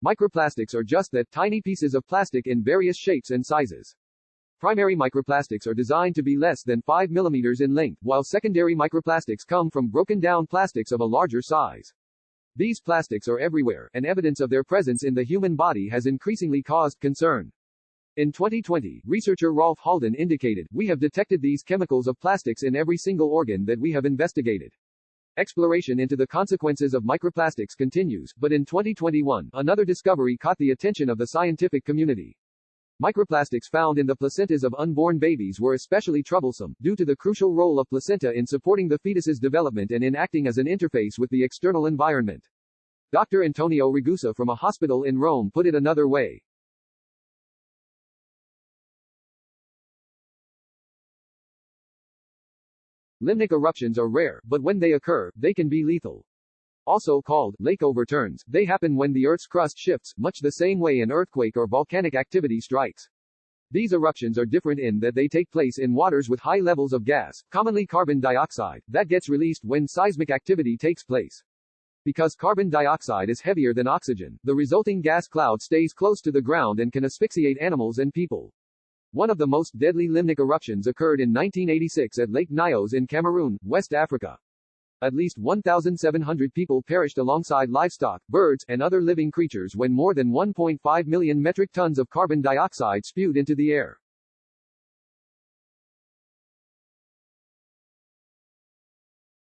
Microplastics are just that, tiny pieces of plastic in various shapes and sizes. Primary microplastics are designed to be less than 5 mm in length, while secondary microplastics come from broken down plastics of a larger size. These plastics are everywhere, and evidence of their presence in the human body has increasingly caused concern. In 2020, researcher Rolf Halden indicated, "We have detected these chemicals of plastics in every single organ that we have investigated." Exploration into the consequences of microplastics continues, but in 2021, another discovery caught the attention of the scientific community. Microplastics found in the placentas of unborn babies were especially troublesome, due to the crucial role of placenta in supporting the fetus's development and in acting as an interface with the external environment. Dr. Antonio Ragusa from a hospital in Rome put it another way. Limnic eruptions are rare, but when they occur, they can be lethal. Also called lake overturns, they happen when the Earth's crust shifts, much the same way an earthquake or volcanic activity strikes. These eruptions are different in that they take place in waters with high levels of gas, commonly carbon dioxide, that gets released when seismic activity takes place. Because carbon dioxide is heavier than oxygen, the resulting gas cloud stays close to the ground and can asphyxiate animals and people. One of the most deadly limnic eruptions occurred in 1986 at Lake Nyos in Cameroon, West Africa. At least 1,700 people perished alongside livestock, birds, and other living creatures when more than 1.5 million metric tons of carbon dioxide spewed into the air.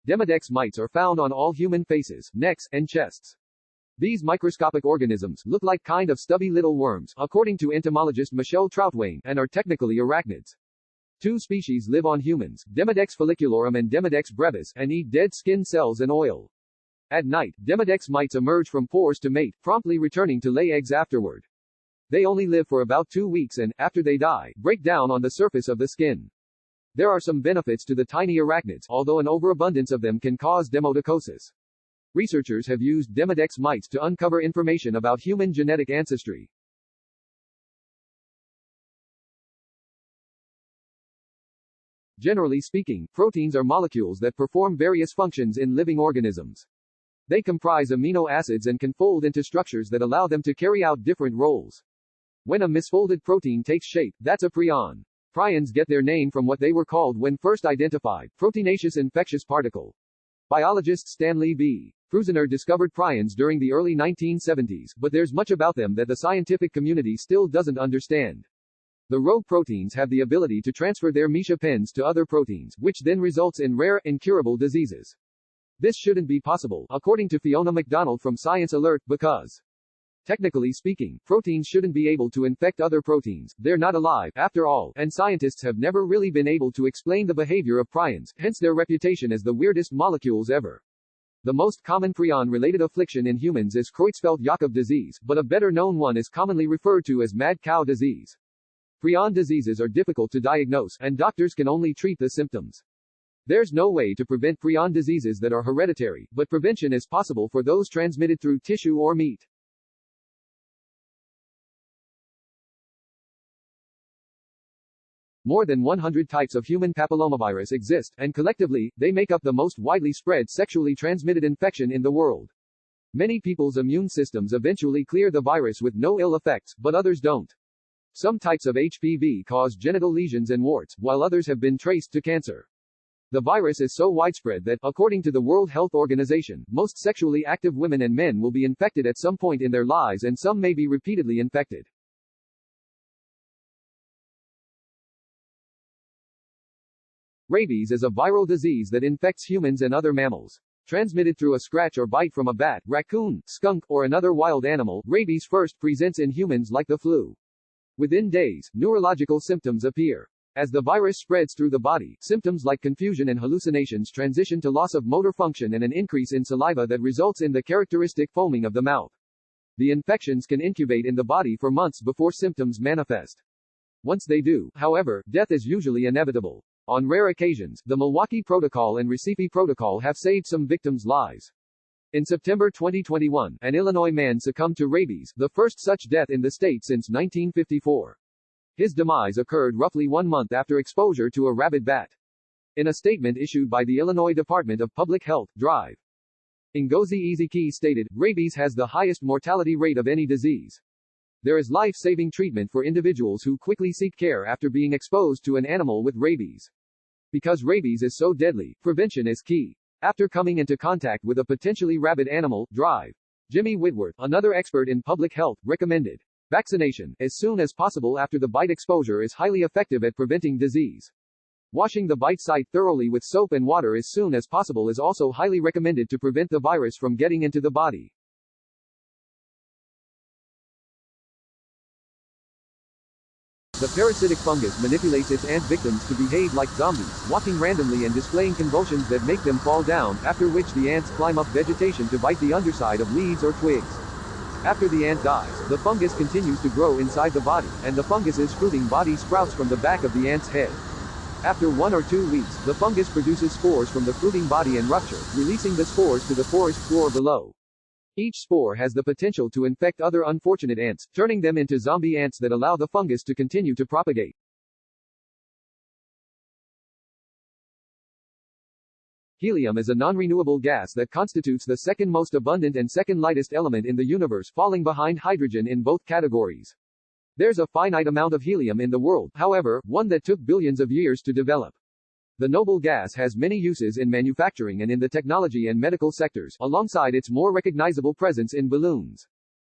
Demodex mites are found on all human faces, necks, and chests. These microscopic organisms look like kind of stubby little worms, according to entomologist Michelle Troutwain, and are technically arachnids. Two species live on humans, Demodex folliculorum and Demodex brevis, and eat dead skin cells and oil. At night, Demodex mites emerge from pores to mate, promptly returning to lay eggs afterward. They only live for about 2 weeks and, after they die, break down on the surface of the skin. There are some benefits to the tiny arachnids, although an overabundance of them can cause demodecosis. Researchers have used Demodex mites to uncover information about human genetic ancestry. Generally speaking, proteins are molecules that perform various functions in living organisms. They comprise amino acids and can fold into structures that allow them to carry out different roles. When a misfolded protein takes shape, that's a prion. Prions get their name from what they were called when first identified, proteinaceous infectious particle. Biologist Stanley B. Prusiner discovered prions during the early 1970s, but there's much about them that the scientific community still doesn't understand. The rogue proteins have the ability to transfer their Misha pens to other proteins, which then results in rare, incurable diseases. This shouldn't be possible, according to Fiona McDonald from Science Alert, because, technically speaking, proteins shouldn't be able to infect other proteins. They're not alive, after all, and scientists have never really been able to explain the behavior of prions, hence their reputation as the weirdest molecules ever. The most common prion-related affliction in humans is Creutzfeldt-Jakob disease, but a better-known one is commonly referred to as mad cow disease. Prion diseases are difficult to diagnose, and doctors can only treat the symptoms. There's no way to prevent prion diseases that are hereditary, but prevention is possible for those transmitted through tissue or meat. More than 100 types of human papillomavirus exist, and collectively, they make up the most widely spread sexually transmitted infection in the world. Many people's immune systems eventually clear the virus with no ill effects, but others don't. Some types of HPV cause genital lesions and warts, while others have been traced to cancer. The virus is so widespread that, according to the World Health Organization, most sexually active women and men will be infected at some point in their lives, and some may be repeatedly infected. Rabies is a viral disease that infects humans and other mammals. Transmitted through a scratch or bite from a bat, raccoon, skunk, or another wild animal, rabies first presents in humans like the flu. Within days, neurological symptoms appear. As the virus spreads through the body, symptoms like confusion and hallucinations transition to loss of motor function and an increase in saliva that results in the characteristic foaming of the mouth. The infections can incubate in the body for months before symptoms manifest. Once they do, however, death is usually inevitable. On rare occasions, the Milwaukee Protocol and Recife Protocol have saved some victims' lives. In September 2021, an Illinois man succumbed to rabies, the first such death in the state since 1954. His demise occurred roughly 1 month after exposure to a rabid bat. In a statement issued by the Illinois Department of Public Health, Drive. Ngozi Ezeki stated, rabies has the highest mortality rate of any disease. There is life-saving treatment for individuals who quickly seek care after being exposed to an animal with rabies. Because rabies is so deadly, prevention is key. After coming into contact with a potentially rabid animal, drive. Jimmy Whitworth, another expert in public health, recommended vaccination as soon as possible after the bite. Exposure is highly effective at preventing disease. Washing the bite site thoroughly with soap and water as soon as possible is also highly recommended to prevent the virus from getting into the body. The parasitic fungus manipulates its ant victims to behave like zombies, walking randomly and displaying convulsions that make them fall down, after which the ants climb up vegetation to bite the underside of leaves or twigs. After the ant dies, the fungus continues to grow inside the body, and the fungus's fruiting body sprouts from the back of the ant's head. After 1 or 2 weeks, the fungus produces spores from the fruiting body and rupture, releasing the spores to the forest floor below. Each spore has the potential to infect other unfortunate ants, turning them into zombie ants that allow the fungus to continue to propagate. Helium is a non-renewable gas that constitutes the second most abundant and second lightest element in the universe, falling behind hydrogen in both categories. There's a finite amount of helium in the world, however, one that took billions of years to develop. The noble gas has many uses in manufacturing and in the technology and medical sectors, alongside its more recognizable presence in balloons.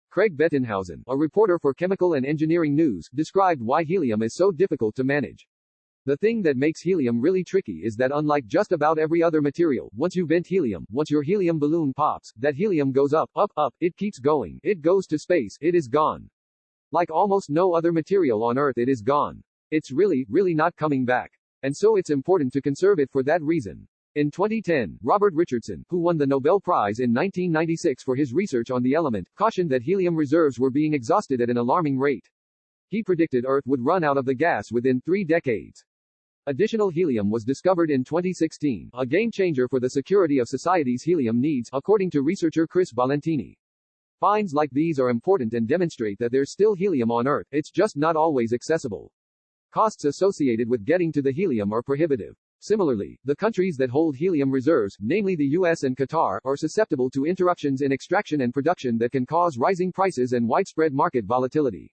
Craig Bettenhausen, a reporter for Chemical and Engineering News, described why helium is so difficult to manage. The thing that makes helium really tricky is that unlike just about every other material, once you vent helium, once your helium balloon pops, that helium goes up, up, up, it keeps going, it goes to space, it is gone. Like almost no other material on Earth, it is gone. It's really, really not coming back. And so it's important to conserve it for that reason. In 2010, Robert Richardson, who won the Nobel Prize in 1996 for his research on the element, cautioned that helium reserves were being exhausted at an alarming rate. He predicted Earth would run out of the gas within 3 decades. Additional helium was discovered in 2016, a game changer for the security of society's helium needs, according to researcher Chris Valentini. Finds like these are important and demonstrate that there's still helium on Earth, it's just not always accessible. Costs associated with getting to the helium are prohibitive. Similarly, the countries that hold helium reserves, namely the US and Qatar, are susceptible to interruptions in extraction and production that can cause rising prices and widespread market volatility.